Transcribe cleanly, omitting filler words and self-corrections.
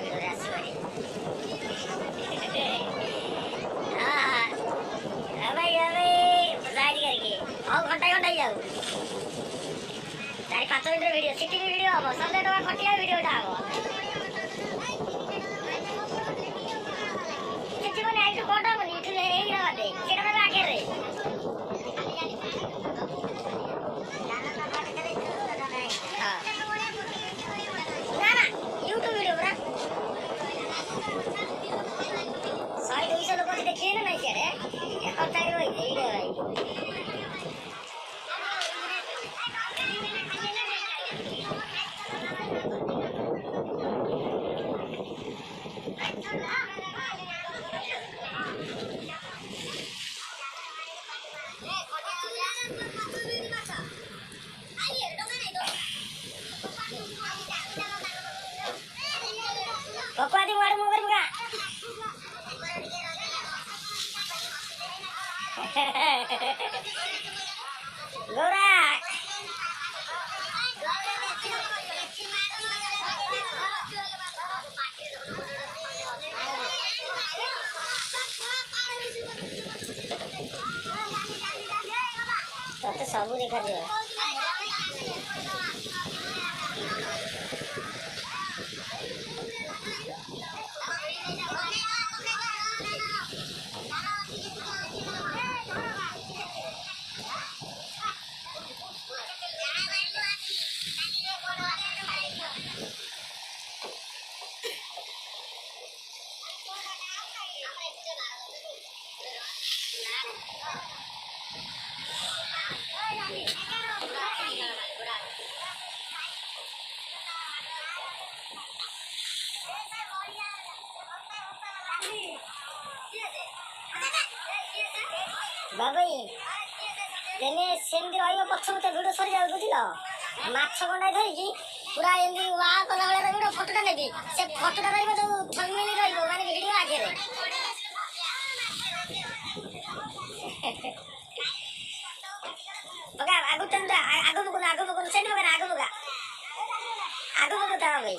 ଭିଡ଼ିଓରେ ଆସିବନି। ହଁ ଭାଇ ସାଇଡ୍ କରିକି ଆଉ ଘଣ୍ଟାଏ ଯାଉ 4-5 ମିନିଟ୍ର ଭିଡ଼ିଓ ସିଟିଂ ଭିଡ଼ିଓ ହବ 100 ଟଙ୍କା ଖଟିଆ ଭିଡ଼ିଓଟା ହବ। ଯିବନି ଏଇଠୁ କଟ ହବନି ଏଇଠୁ ହେଇକିନା ବାଦେ ସେଇଟା ଦେବେ ଆଗରେ। ନା ୟୁଟ୍ୟୁବ ଭିଡ଼ିଓ ପୁରା 100-200 ଲୋକ ଦେଖିବେ ନା ନାଇଁ ସିଆଡ଼େ ଏକର ସାଇଡ୍ ଏଇଟା ଭାଇ। Pokoknya di warung mungkin enggak. Gorak. Tapi sabu dekat dia. ବାବାଇ ତେନେ ସେମିତି ରହିବ ପଛକୁ ଭିଡ଼ିଓ ସରିଯାଉ ବୁଝିଲ। ମାଛ କଣ୍ଟା ଧରିକି ପୁରା ଏମିତି ୱା କଲା ଭଳିଆ ରହିବ ଫଟୋଟା ନେବି ସେ ଫଟୋଟା ରହିବ ଯୋଉ ଥମ୍ବନେଲ୍ ରହିବ ମାନେ ଭିଡ଼ିଓ ଆଗରେ। ପକା ଆଗକୁ ଟା ଆଗକୁ ପକଉନ ସେଠି ପକା ଆଗକୁ ତା ଭାଇ